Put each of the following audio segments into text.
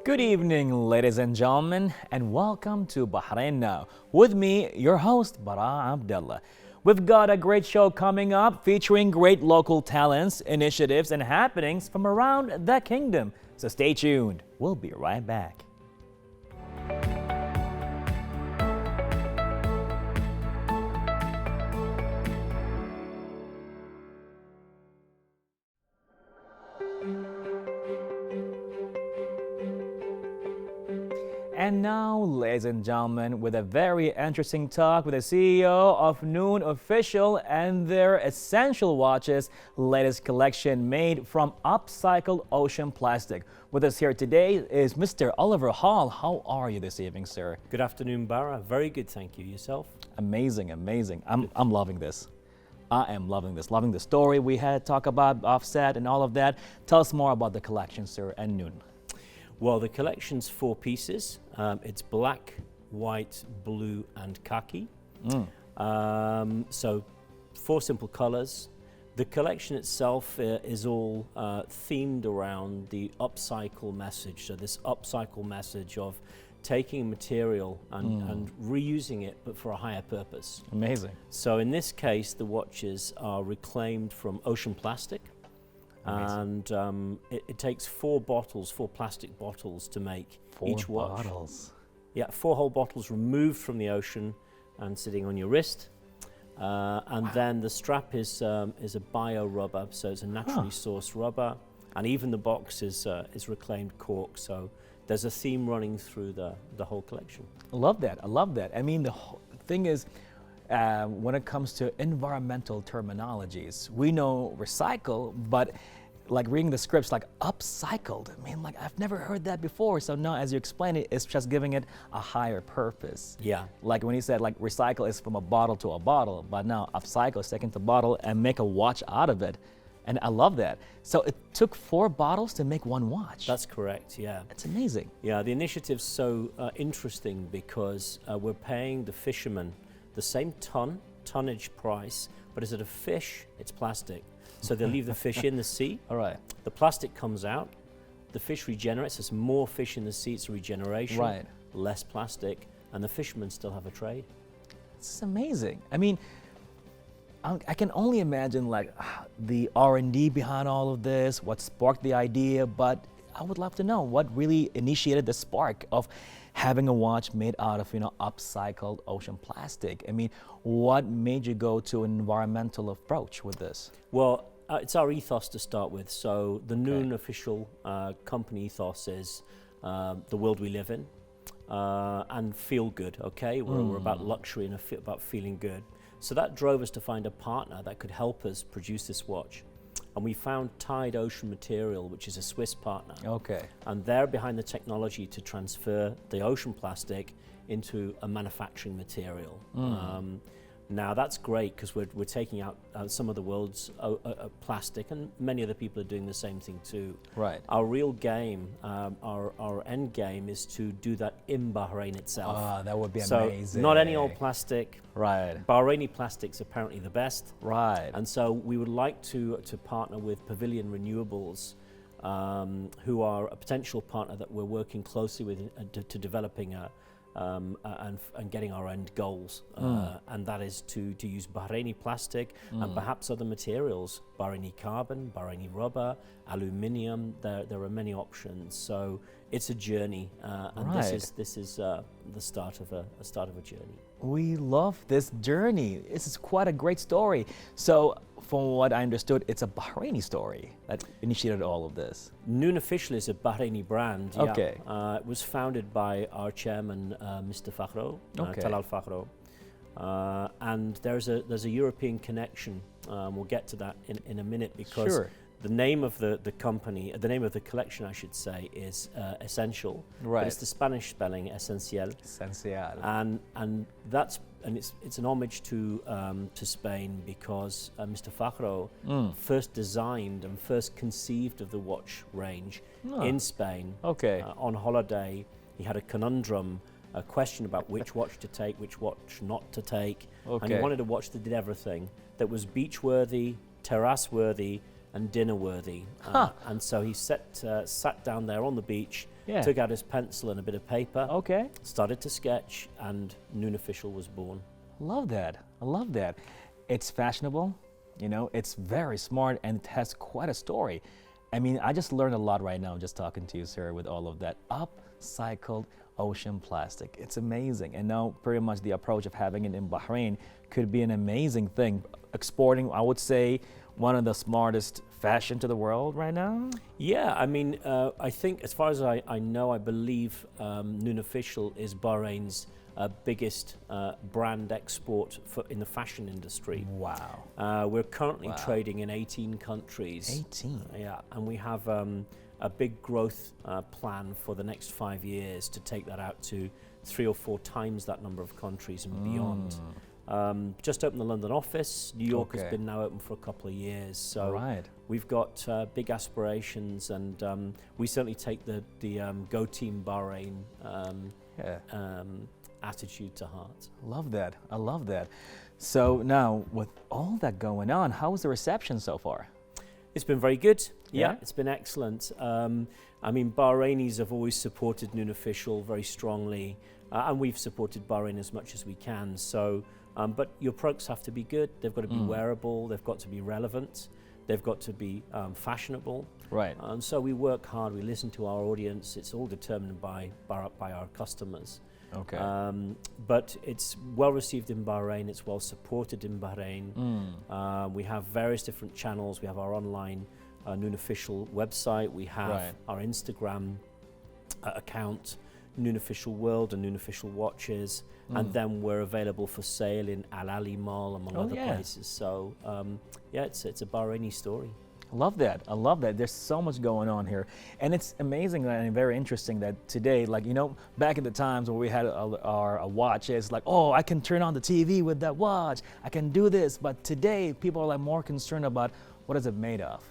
Good evening, ladies and gentlemen, and welcome to Bahrain Now. With me, your host, Bara Abdulla. We've got a great show coming up featuring great local talents, initiatives, and happenings from around the kingdom. So stay tuned. We'll be right back. And now, ladies and gentlemen, with a very interesting talk with the CEO of Noon Official and their essential watches, latest collection made from upcycled ocean plastic. With us here today is Mr. Oliver Hall. How are you this evening, sir? Good afternoon, Bara. Very good, thank you. Yourself? Amazing, amazing. I'm loving this. I am loving this. Loving the story we had talk about offset and all of that. Tell us more about the collection, sir, and Noon. Well, the collection's 4 pieces. It's black, white, blue, and khaki. So 4 simple colors. The collection itself is all themed around the upcycle message. So this upcycle message of taking material and reusing it, but for a higher purpose. Amazing. So in this case, the watches are reclaimed from ocean plastic. Amazing. And it takes 4 plastic bottles to make each watch. 4 bottles. Yeah, 4 whole bottles removed from the ocean and sitting on your wrist. And then the strap is a bio rubber, so it's a naturally sourced rubber. And even the box is reclaimed cork. So there's a theme running through the whole collection. I love that. I love that. I mean, the thing is, when it comes to environmental terminologies, we know recycle, but like reading the scripts, like upcycled. I mean, like I've never heard that before. So now, as you explain it, it's just giving it a higher purpose. Yeah. Like when you said like recycle is from a bottle to a bottle, but now upcycle is taking the bottle and make a watch out of it. And I love that. So it took 4 bottles to make 1 watch. That's correct, yeah. It's amazing. Yeah, the initiative's so interesting because we're paying the fishermen the same tonnage price, but instead of fish, it's plastic. So they leave the fish in the sea. All right. The plastic comes out, the fish regenerates, there's more fish in the sea, it's regeneration, right. Less plastic, and the fishermen still have a trade. It's amazing. I mean, I can only imagine like the R&D behind all of this, what sparked the idea, but I would love to know what really initiated the spark of having a watch made out of, upcycled ocean plastic. I mean, what made you go to an environmental approach with this? Well, it's our ethos to start with. So the Noon Official company ethos is the world we live in and feel good, okay? We're about luxury and about feeling good. So that drove us to find a partner that could help us produce this watch. And we found Tide Ocean Material, which is a Swiss partner. Okay. And they're behind the technology to transfer the ocean plastic into a manufacturing material. Now that's great because we're taking out some of the world's plastic, and many other people are doing the same thing too. Right. Our real game, our end game is to do that in Bahrain itself. Ah, that would be so amazing. Not any old plastic. Right. Bahraini plastic's apparently the best. Right. And so we would like to partner with Pavilion Renewables, who are a potential partner that we're working closely with to developing and getting our end goals, and that is to use Bahraini plastic and perhaps other materials, Bahraini carbon, Bahraini rubber, aluminium. There are many options. So it's a journey, and this is the start of a journey. We love this journey. This is quite a great story. So from what I understood, it's a Bahraini story that initiated all of this. Noon Official is a Bahraini brand. Okay. Yeah. It was founded by our chairman, Mr. Fakhro, Talal Fakhro. And there's a European connection. We'll get to that in a minute because the name of the company, the name of the collection, I should say, is Essential. Right. But it's the Spanish spelling, Esencial. Esencial. And it's an homage to Spain because Mr. Fakhro first designed and first conceived of the watch range in Spain. Okay. On holiday, he had a conundrum, a question about which watch to take, which watch not to take, and he wanted a watch that did everything, that was beach worthy, terrace worthy, and dinner worthy. And so he sat down there on the beach Yeah. took out his pencil and a bit of paper, Okay. started to sketch, and Noon Official was born. Love that. I love that. It's fashionable, it's very smart, and it has quite a story. I mean, I just learned a lot right now just talking to you, sir, with all of that upcycled ocean plastic. It's amazing. And now pretty much the approach of having it in Bahrain could be an amazing thing. Exporting, I would say, one of the smartest fashion to the world right now. Yeah, I mean, I think as far as I know, I believe Noon Official is Bahrain's biggest brand export in the fashion industry. Wow. We're currently trading in 18 countries. 18? Yeah, and we have a big growth plan for the next 5 years to take that out to 3 or 4 times that number of countries and beyond. Just opened the London office. New York has been now open for a couple of years. So we've got big aspirations, and we certainly take the Go Team Bahrain attitude to heart. Love that. I love that. So now, with all that going on, how was the reception so far? It's been very good. Yeah, it's been excellent. I mean, Bahrainis have always supported Noon Official very strongly, and we've supported Bahrain as much as we can. So, but your products have to be good. They've got to be wearable. They've got to be relevant. They've got to be fashionable. Right. And so we work hard. We listen to our audience. It's all determined by our customers. Okay. But it's well received in Bahrain. It's well supported in Bahrain. We have various different channels. We have our online Noon Official website. We have our Instagram account, Noon Official World and Noon Official Watches. And then we're available for sale in Al Ali Mall, among other places. So yeah, it's a Bahraini story. Love that. I love that. There's so much going on here. And it's amazing and very interesting that today, like, back in the times when we had our watches, like, oh, I can turn on the TV with that watch. I can do this. But today, people are like more concerned about what is it made of,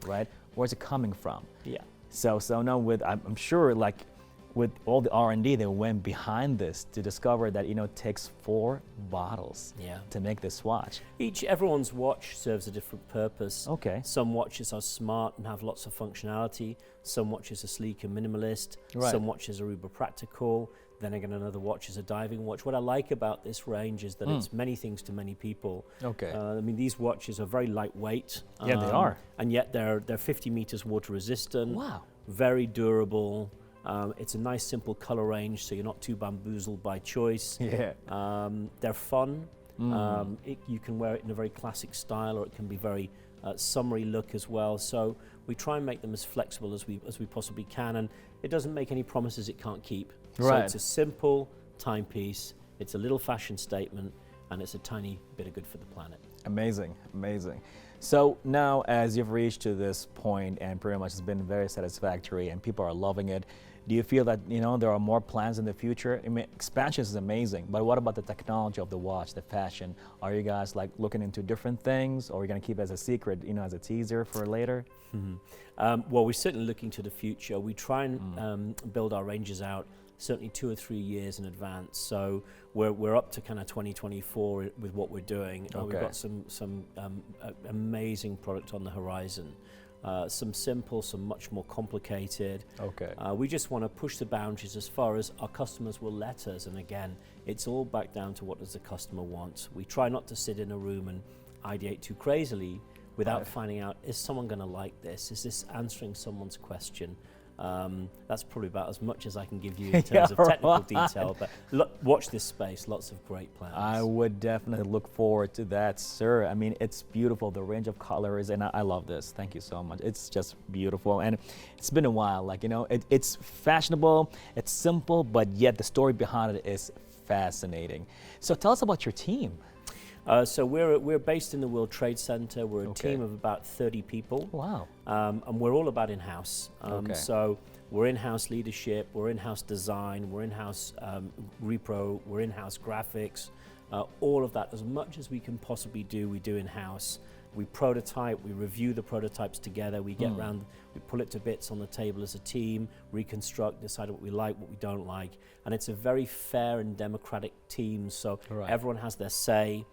right? Where's it coming from? Yeah. So now I'm sure, like, with all the R&D that went behind this to discover that, it takes 4 bottles to make this watch. Everyone's watch serves a different purpose. Okay. Some watches are smart and have lots of functionality. Some watches are sleek and minimalist. Right. Some watches are uber practical. Then again, another watch is a diving watch. What I like about this range is that it's many things to many people. Okay. I mean, these watches are very lightweight. Yeah, they are. And yet they're 50 meters water resistant. Wow. Very durable. It's a nice simple color range, so you're not too bamboozled by choice. Yeah. They're fun. You can wear it in a very classic style, or it can be very summery look as well. So we try and make them as flexible as we possibly can, and it doesn't make any promises it can't keep. So it's a simple timepiece. It's a little fashion statement, and it's a tiny bit of good for the planet. Amazing, amazing. So now, as you've reached to this point, and pretty much it's been very satisfactory, and people are loving it, do you feel that there are more plans in the future? I mean, expansion is amazing, but what about the technology of the watch, the fashion? Are you guys like looking into different things, or are you going to keep it as a secret, as a teaser for later? Well, we're certainly looking to the future. We try and build our ranges out certainly 2 or 3 years in advance. So we're up to kind of 2024 with what we're doing. We've got some amazing product on the horizon. Some simple, some much more complicated. Okay. We just want to push the boundaries as far as our customers will let us. And again, it's all back down to what does the customer want. We try not to sit in a room and ideate too crazily without finding out, is someone going to like this? Is this answering someone's question? That's probably about as much as I can give you in terms of technical detail, but watch this space, lots of great plans. I would definitely look forward to that, sir. I mean, it's beautiful, the range of colors, and I love this. Thank you so much. It's just beautiful, and it's been a while. Like, it's fashionable, it's simple, but yet the story behind it is fascinating. So tell us about your team. So we're based in the World Trade Center. We're a team of about 30 people. Wow. And we're all about in-house. So we're in-house leadership, we're in-house design, we're in-house repro, we're in-house graphics. All of that, as much as we can possibly do, we do in-house. We prototype, we review the prototypes together, we get around, we pull it to bits on the table as a team, reconstruct, decide what we like, what we don't like. And it's a very fair and democratic team, so everyone has their say.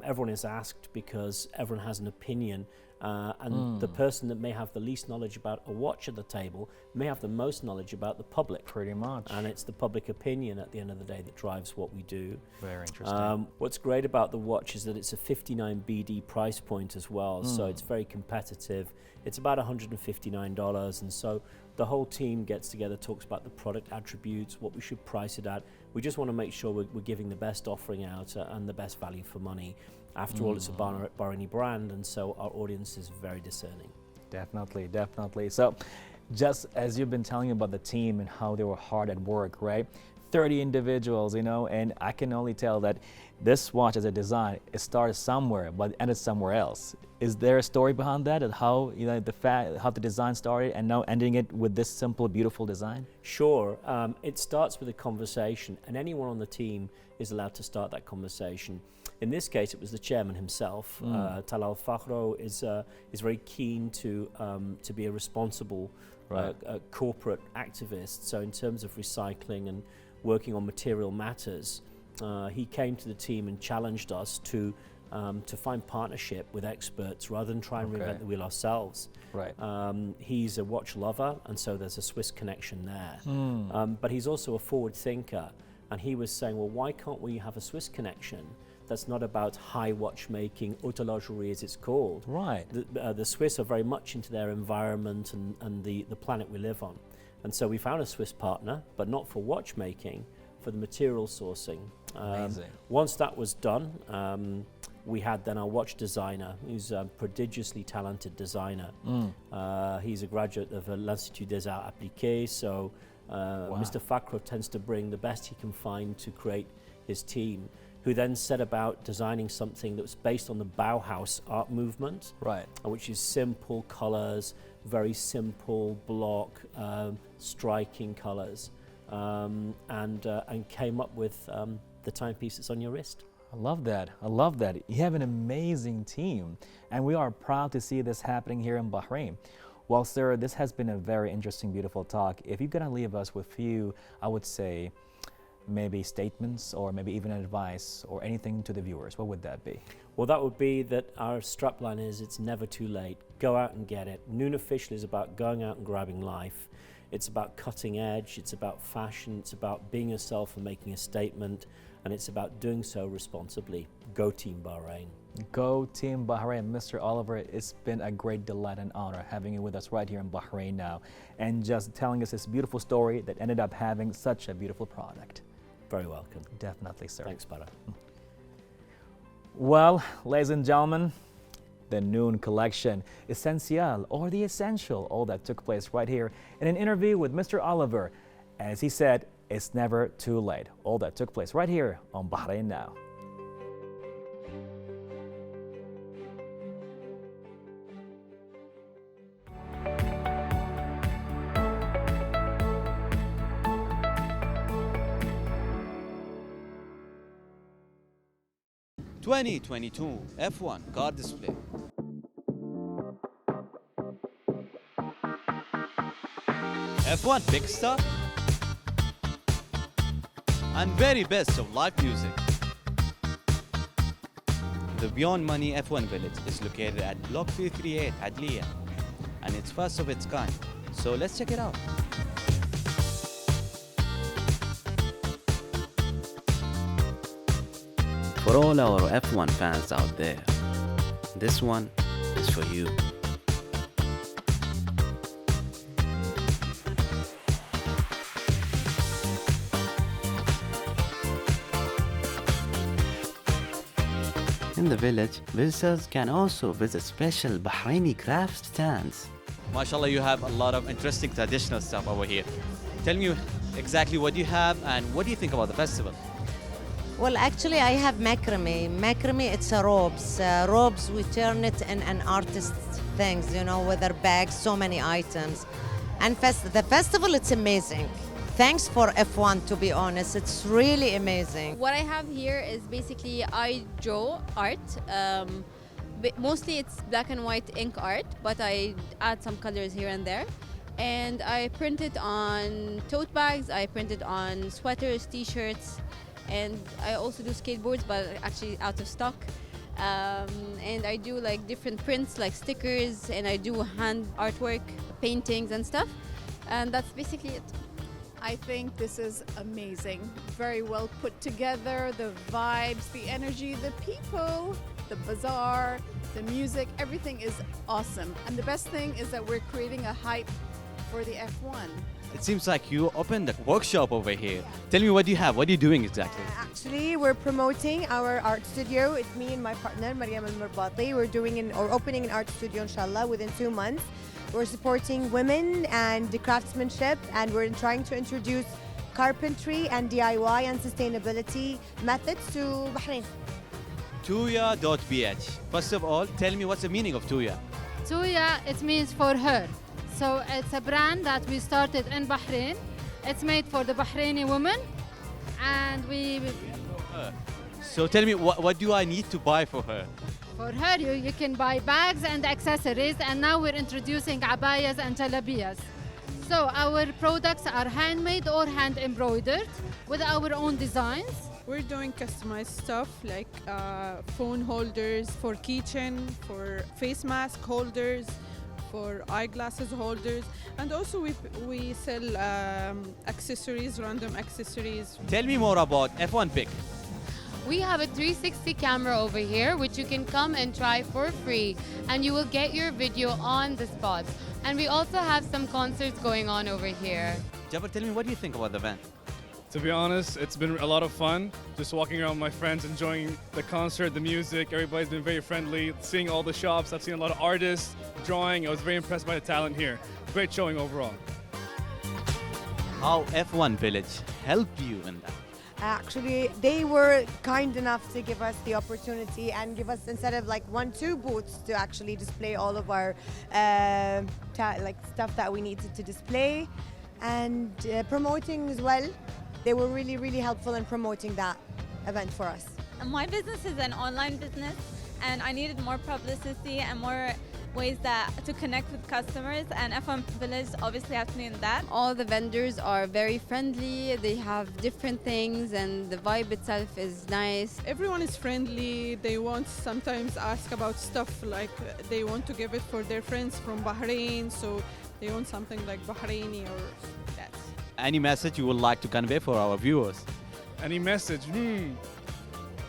Everyone is asked because everyone has an opinion, And the person that may have the least knowledge about a watch at the table may have the most knowledge about the public. Pretty much. And it's the public opinion at the end of the day that drives what we do. Very interesting. What's great about the watch is that it's a 59 BD price point as well, so it's very competitive. It's about $159, and so the whole team gets together, talks about the product attributes, what we should price it at. We just want to make sure we're giving the best offering out and the best value for money. After all, it's a Bahraini brand, and so our audience is very discerning. Definitely, definitely. So just as you've been telling about the team and how they were hard at work, right? 30 individuals, you know, and I can only tell that this watch as a design, it started somewhere but ended somewhere else. Is there a story behind that, and how, you know, how the design started and now ending it with this simple, beautiful design? Sure. It starts with a conversation, and anyone on the team is allowed to start that conversation. In this case, it was the chairman himself. AlFadhel is very keen to be a responsible corporate activist. So in terms of recycling and working on material matters, he came to the team and challenged us to find partnership with experts rather than try and reinvent the wheel ourselves. Right. He's a watch lover, and so there's a Swiss connection there. But he's also a forward thinker, and he was saying, well, why can't we have a Swiss connection that's not about high watchmaking, horlogerie as it's called? Right. The Swiss are very much into their environment and the planet we live on. And so we found a Swiss partner, but not for watchmaking, for the material sourcing. Amazing. Once that was done, we had then our watch designer, who's a prodigiously talented designer. He's a graduate of l'Institut des Arts Appliqués, so Mr. Fakro tends to bring the best he can find to create his team, who then set about designing something that was based on the Bauhaus art movement, which is simple colors, very simple block, striking colors, and came up with the timepiece that's on your wrist. I love that. I love that. You have an amazing team, and we are proud to see this happening here in Bahrain. Well, sir, this has been a very interesting, beautiful talk. If you're going to leave us with few, I would say, maybe statements or maybe even advice or anything to the viewers, what would that be? Well, that would be that our strapline is, it's never too late. Go out and get it. Noon Official is about going out and grabbing life. It's about cutting edge, it's about fashion, it's about being yourself and making a statement, and it's about doing so responsibly. Go Team Bahrain. Go Team Bahrain. Mr. Oliver, it's been a great delight and honor having you with us right here in Bahrain Now, and just telling us this beautiful story that ended up having such a beautiful product. Very welcome. Definitely, sir. Thanks, Bara. Well, ladies and gentlemen, the Noon Collection, Essential or the Essential, all that took place right here in an interview with Mr. Oliver. As he said, it's never too late. All that took place right here on Bahrain Now. (2022) F1 car display. F1 big star and very best of live music. The Beyond Money F1 Village is located at Block 338 Adliya, and it's first of its kind. So let's check it out. For all our F1 fans out there, this one is for you. In the village, visitors can also visit special Bahraini craft stands. MashaAllah, you have a lot of interesting traditional stuff over here. Tell me exactly what you have and what do you think about the festival? Well, actually, I have macrame. Macrame, it's a robes. Robes, we turn it in an artist things, you know, whether bags, so many items. And the festival, it's amazing. Thanks for F1, to be honest. It's really amazing. What I have here is basically I draw art. Mostly it's black and white ink art, but I add some colors here and there. And I print it on tote bags, I print it on sweaters, t-shirts, and I also do skateboards, but actually out of stock. And I do like different prints like stickers, and I do hand artwork, paintings and stuff, and that's basically it. I think this is amazing. Very well put together, the vibes, the energy, the people, the bazaar, the music, everything is awesome. And the best thing is that we're creating a hype for the F1. It seems like you opened a workshop over here. Tell me, what do you have? What are you doing exactly? Actually, we're promoting our art studio. It's me and my partner, Mariam Al-Murbati. We're opening an art studio, inshallah, within 2 months. We're supporting women and the craftsmanship, and we're trying to introduce carpentry and DIY and sustainability methods to Bahrain. Tuya.bh. First of all, tell me what's the meaning of Tuya? Tuya, it means for her. So it's a brand that we started in Bahrain. It's made for the Bahraini women, and So tell me, what do I need to buy for her? for her you can buy bags and accessories, and now we're introducing abayas and jalabiyas. So our products are handmade or hand embroidered with our own designs. We're doing customized stuff like phone holders for keychain, for face mask holders, for eyeglasses holders, and also we sell accessories, random accessories. Tell me more about F1 Pick. We have a 360 camera over here, which you can come and try for free, and you will get your video on the spot. And we also have some concerts going on over here. Jabbar, tell me, what do you think about the event? To be honest, it's been a lot of fun. Just walking around with my friends, enjoying the concert, the music. Everybody's been very friendly. Seeing all the shops, I've seen a lot of artists drawing. I was very impressed by the talent here. Great showing overall. How F1 Village helped you in that? Actually, they were kind enough to give us the opportunity and give us, instead of like 1-2 booths, to actually display all of our stuff that we needed to display, and promoting as well. They were really, really helpful in promoting that event for us. My business is an online business, and I needed more publicity and more ways to connect with customers, and F1 Village obviously helped me in that. All the vendors are very friendly, they have different things, and the vibe itself is nice. Everyone is friendly. They want sometimes ask about stuff like they want to give it for their friends from Bahrain, so they want something like Bahraini or that. Any message you would like to convey for our viewers? Any message?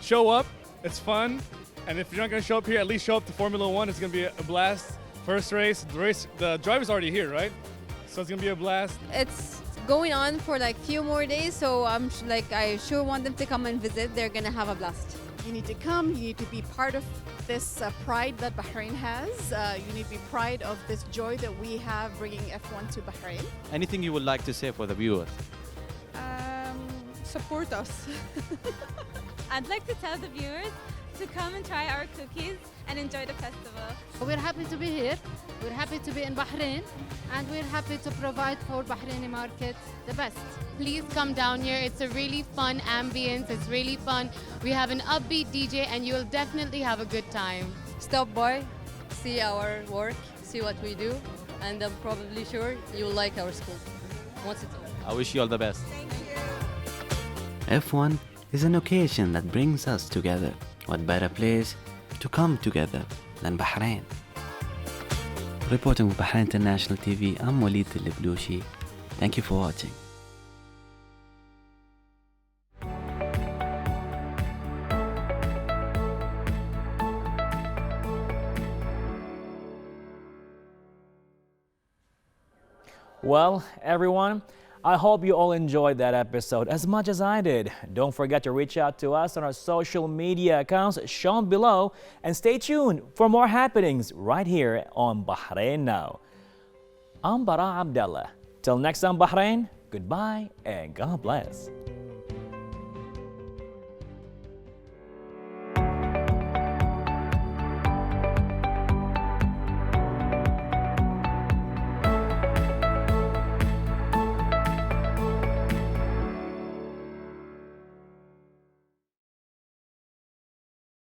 Show up. It's fun. And if you're not going to show up here, at least show up to Formula One. It's going to be a blast. First race. The driver's already here, right? So it's going to be a blast. It's going on for like few more days, so I sure want them to come and visit. They're gonna have a blast. You need to come, you need to be part of this pride that Bahrain has. You need to be proud of this joy that we have bringing F1 to Bahrain. Anything you would like to say for the viewers? Support us. I'd like to tell the viewers to come and try our cookies and enjoy the festival. We're happy to be here. We're happy to be in Bahrain, and we're happy to provide for Bahraini market the best. Please come down here. It's a really fun ambience. It's really fun. We have an upbeat DJ, and you'll definitely have a good time. Stop by, see our work, see what we do, and I'm probably sure you'll like our school. I wish you all the best. F1 is an occasion that brings us together. What better place to come together than Bahrain? Reporting with Bahrain International TV, I'm Waleed Albalushi. Thank you for watching. Well, everyone, I hope you all enjoyed that episode as much as I did. Don't forget to reach out to us on our social media accounts shown below, and stay tuned for more happenings right here on Bahrain Now. I'm Bara Abdulla. Till next time, Bahrain, goodbye and God bless.